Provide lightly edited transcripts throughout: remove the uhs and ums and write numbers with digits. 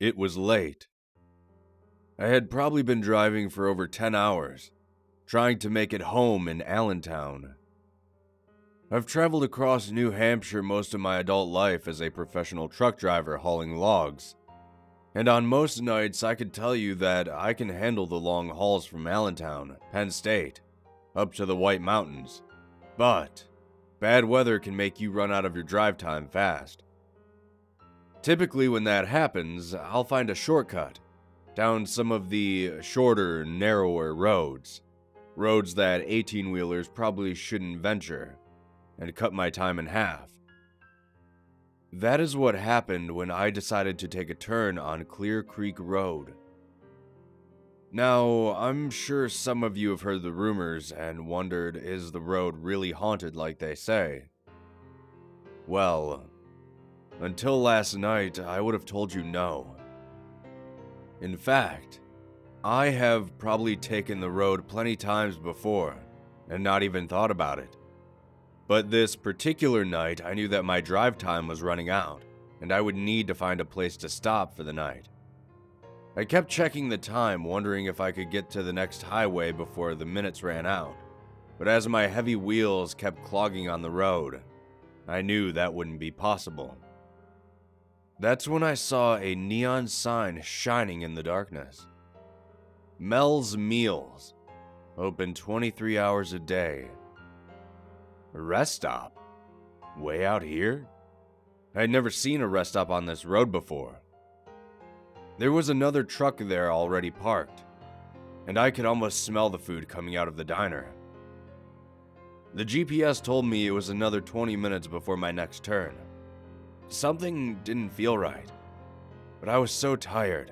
It was late. I had probably been driving for over 10 hours, trying to make it home in Allentown. I've traveled across New Hampshire most of my adult life as a professional truck driver hauling logs, and on most nights I could tell you that I can handle the long hauls from Allentown, Penn State, up to the White Mountains, but bad weather can make you run out of your drive time fast. Typically when that happens, I'll find a shortcut down some of the shorter, narrower roads that 18-wheelers probably shouldn't venture, and cut my time in half. That is what happened when I decided to take a turn on Clear Creek Road. Now, I'm sure some of you have heard the rumors and wondered, is the road really haunted like they say? Well, until last night, I would have told you no. In fact, I have probably taken the road plenty times before, and not even thought about it. But this particular night, I knew that my drive time was running out, and I would need to find a place to stop for the night. I kept checking the time, wondering if I could get to the next highway before the minutes ran out, but as my heavy wheels kept clogging on the road, I knew that wouldn't be possible. That's when I saw a neon sign shining in the darkness. Mel's Meals, open 23 hours a day. A rest stop? Way out here? I had never seen a rest stop on this road before. There was another truck there already parked, and I could almost smell the food coming out of the diner. The GPS told me it was another 20 minutes before my next turn. Something didn't feel right, but I was so tired.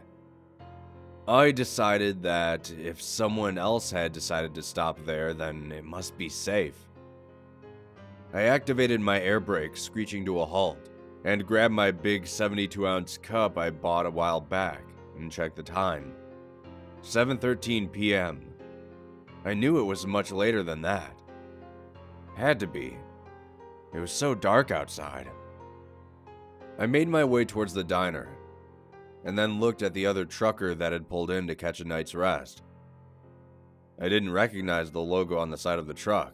I decided that if someone else had decided to stop there, then it must be safe. I activated my air brakes, screeching to a halt, and grabbed my big 72-ounce cup I bought a while back and checked the time. 7:13 p.m. I knew it was much later than that. Had to be. It was so dark outside. I made my way towards the diner, and then looked at the other trucker that had pulled in to catch a night's rest. I didn't recognize the logo on the side of the truck.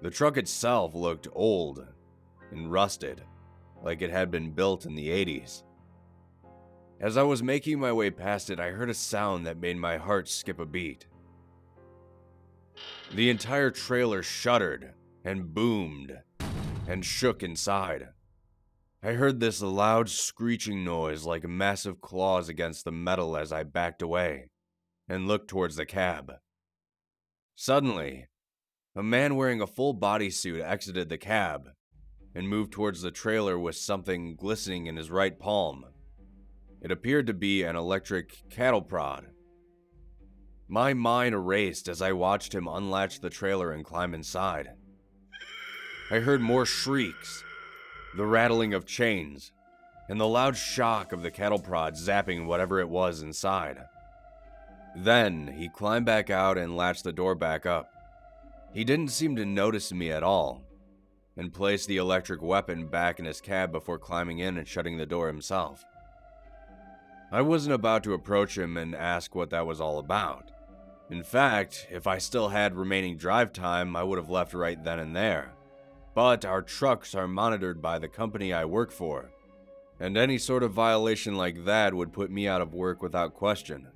The truck itself looked old and rusted, like it had been built in the 80s. As I was making my way past it, I heard a sound that made my heart skip a beat. The entire trailer shuddered and boomed and shook inside. I heard this loud screeching noise like massive claws against the metal as I backed away and looked towards the cab. Suddenly, a man wearing a full bodysuit exited the cab and moved towards the trailer with something glistening in his right palm. It appeared to be an electric cattle prod. My mind erased as I watched him unlatch the trailer and climb inside. I heard more shrieks, the rattling of chains, and the loud shock of the cattle prod zapping whatever it was inside. Then, he climbed back out and latched the door back up. He didn't seem to notice me at all, and placed the electric weapon back in his cab before climbing in and shutting the door himself. I wasn't about to approach him and ask what that was all about. In fact, if I still had remaining drive time, I would have left right then and there. But our trucks are monitored by the company I work for, and any sort of violation like that would put me out of work without question.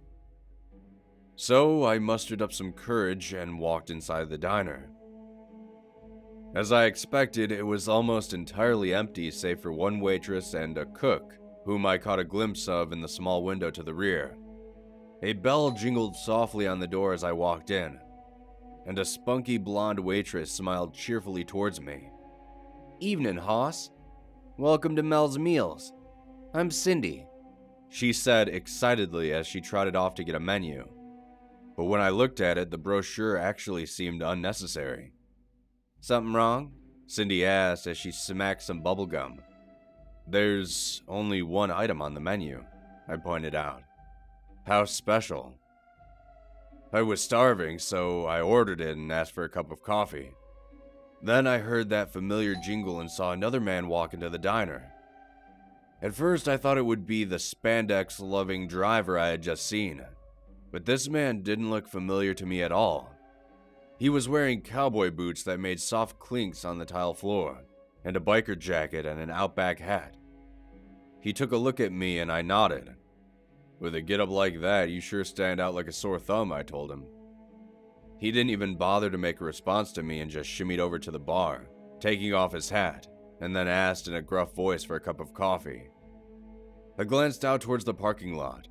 So I mustered up some courage and walked inside the diner. As I expected, it was almost entirely empty save for one waitress and a cook, whom I caught a glimpse of in the small window to the rear. A bell jingled softly on the door as I walked in, and a spunky blonde waitress smiled cheerfully towards me. "Evening, hoss. Welcome to Mel's Meals. I'm Cindy," she said excitedly as she trotted off to get a menu. But when I looked at it, the brochure actually seemed unnecessary. "Something wrong?" Cindy asked as she smacked some bubble gum. "There's only one item on the menu," I pointed out. "How special?" I was starving, so I ordered it and asked for a cup of coffee. Then I heard that familiar jingle and saw another man walk into the diner. At first, I thought it would be the spandex-loving driver I had just seen, but this man didn't look familiar to me at all. He was wearing cowboy boots that made soft clinks on the tile floor, and a biker jacket and an Outback hat. He took a look at me and I nodded. "With a getup like that, you sure stand out like a sore thumb," I told him. He didn't even bother to make a response to me and just shimmied over to the bar, taking off his hat, and then asked in a gruff voice for a cup of coffee. I glanced out towards the parking lot,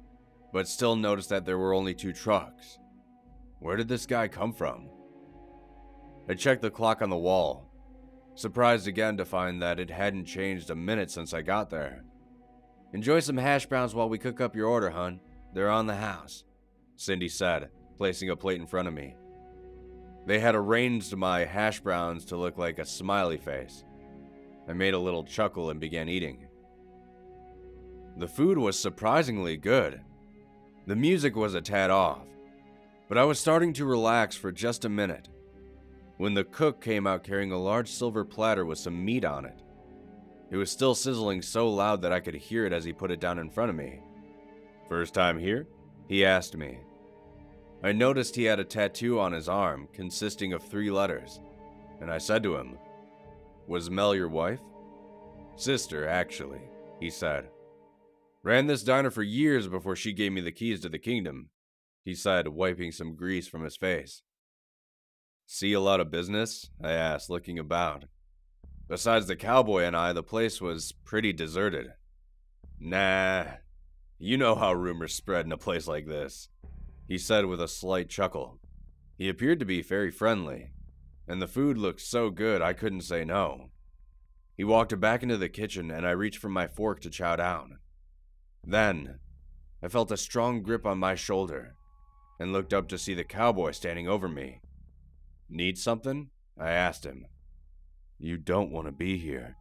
but still noticed that there were only 2 trucks. Where did this guy come from? I checked the clock on the wall, surprised again to find that it hadn't changed a minute since I got there. "Enjoy some hash browns while we cook up your order, hun. They're on the house," Cindy said, placing a plate in front of me. They had arranged my hash browns to look like a smiley face. I made a little chuckle and began eating. The food was surprisingly good. The music was a tad off, but I was starting to relax for just a minute when the cook came out carrying a large silver platter with some meat on it. It was still sizzling so loud that I could hear it as he put it down in front of me. "First time here?" he asked me. I noticed he had a tattoo on his arm consisting of 3 letters, and I said to him, "Was Mel your wife?" "Sister, actually," he said. "Ran this diner for years before she gave me the keys to the kingdom," he said, wiping some grease from his face. "See a lot of business?" I asked, looking about. Besides the cowboy and I, the place was pretty deserted. "Nah, you know how rumors spread in a place like this," he said with a slight chuckle. He appeared to be very friendly, and the food looked so good I couldn't say no. He walked back into the kitchen and I reached for my fork to chow down. Then, I felt a strong grip on my shoulder and looked up to see the cowboy standing over me. "Need something?" I asked him. "You don't want to be here,"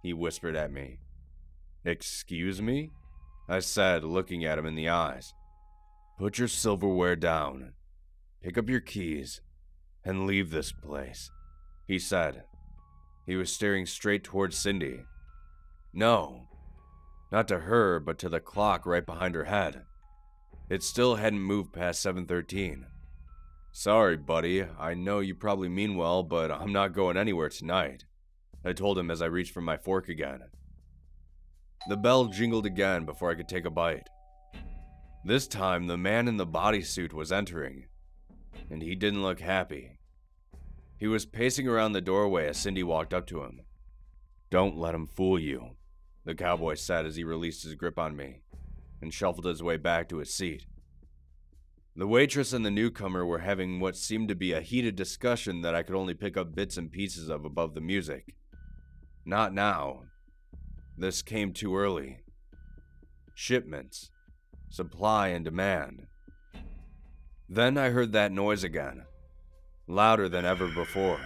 he whispered at me. "Excuse me?" I said, looking at him in the eyes. "Put your silverware down, pick up your keys, and leave this place," he said. He was staring straight towards Cindy. No, not to her, but to the clock right behind her head. It still hadn't moved past 7:13. "Sorry, buddy, I know you probably mean well, but I'm not going anywhere tonight," I told him as I reached for my fork again. The bell jingled again before I could take a bite. This time, the man in the bodysuit was entering, and he didn't look happy. He was pacing around the doorway as Cindy walked up to him. "Don't let him fool you," the cowboy said as he released his grip on me and shuffled his way back to his seat. The waitress and the newcomer were having what seemed to be a heated discussion that I could only pick up bits and pieces of above the music. Not now. This came too early. Shipments. Supply and demand. Then I heard that noise again, louder than ever before,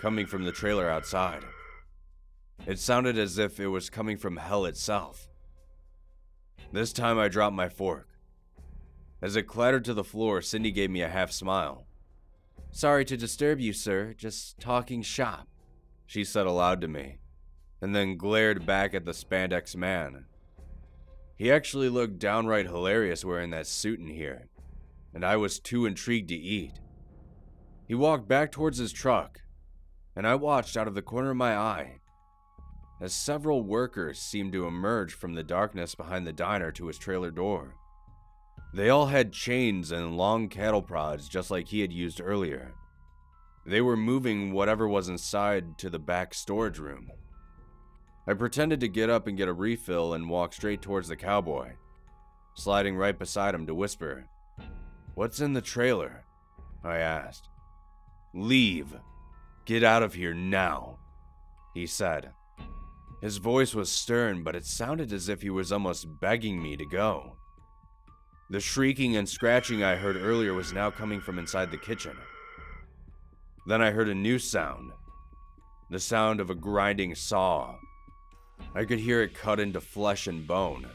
coming from the trailer outside. It sounded as if it was coming from hell itself. This time I dropped my fork. As it clattered to the floor, Cindy gave me a half smile. "Sorry to disturb you, sir, just talking shop," she said aloud to me, and then glared back at the spandex man. He actually looked downright hilarious wearing that suit in here, and I was too intrigued to eat. He walked back towards his truck, and I watched out of the corner of my eye as several workers seemed to emerge from the darkness behind the diner to his trailer door. They all had chains and long cattle prods just like he had used earlier. They were moving whatever was inside to the back storage room. I pretended to get up and get a refill and walk straight towards the cowboy, sliding right beside him to whisper, "What's in the trailer?" I asked. "Leave. Get out of here now," he said. His voice was stern, but it sounded as if he was almost begging me to go. The shrieking and scratching I heard earlier was now coming from inside the kitchen. Then I heard a new sound, the sound of a grinding saw. I could hear it cut into flesh and bone.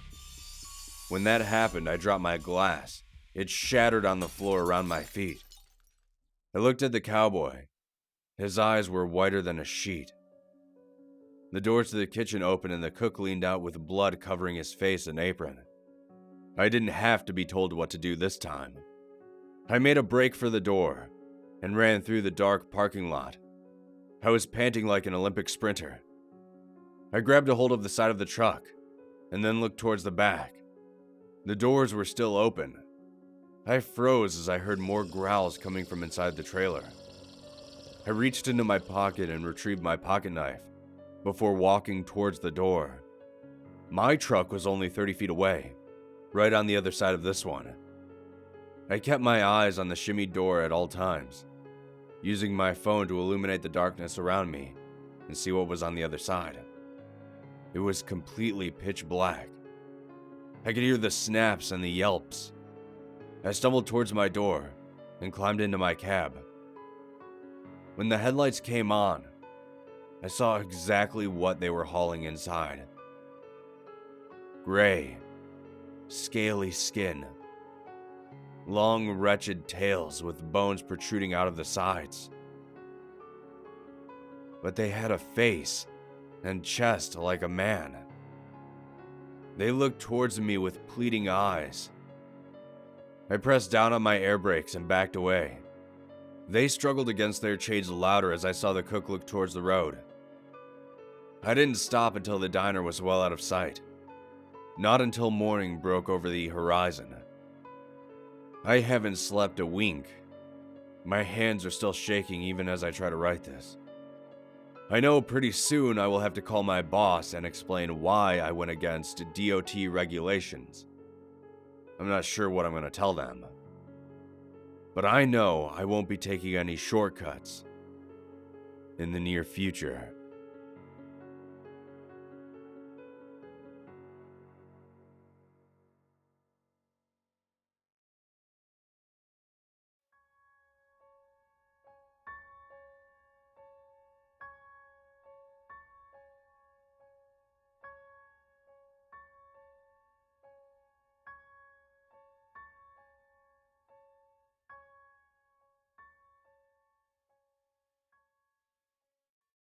When that happened, I dropped my glass. It shattered on the floor around my feet. I looked at the cowboy. His eyes were whiter than a sheet. The doors to the kitchen opened and the cook leaned out with blood covering his face and apron. I didn't have to be told what to do this time. I made a break for the door and ran through the dark parking lot. I was panting like an Olympic sprinter. I grabbed a hold of the side of the truck and then looked towards the back. The doors were still open. I froze as I heard more growls coming from inside the trailer. I reached into my pocket and retrieved my pocket knife before walking towards the door. My truck was only 30 feet away, right on the other side of this one. I kept my eyes on the shimmy door at all times, using my phone to illuminate the darkness around me and see what was on the other side. It was completely pitch black. I could hear the snaps and the yelps. I stumbled towards my door and climbed into my cab. When the headlights came on, I saw exactly what they were hauling inside. Gray, scaly skin, long wretched tails with bones protruding out of the sides. But they had a face and chest like a man. They looked towards me with pleading eyes. I pressed down on my air brakes and backed away. They struggled against their chains louder as I saw the cook look towards the road. I didn't stop until the diner was well out of sight. Not until morning broke over the horizon. I haven't slept a wink. My hands are still shaking even as I try to write this. I know pretty soon I will have to call my boss and explain why I went against DOT regulations. I'm not sure what I'm going to tell them. But I know I won't be taking any shortcuts in the near future.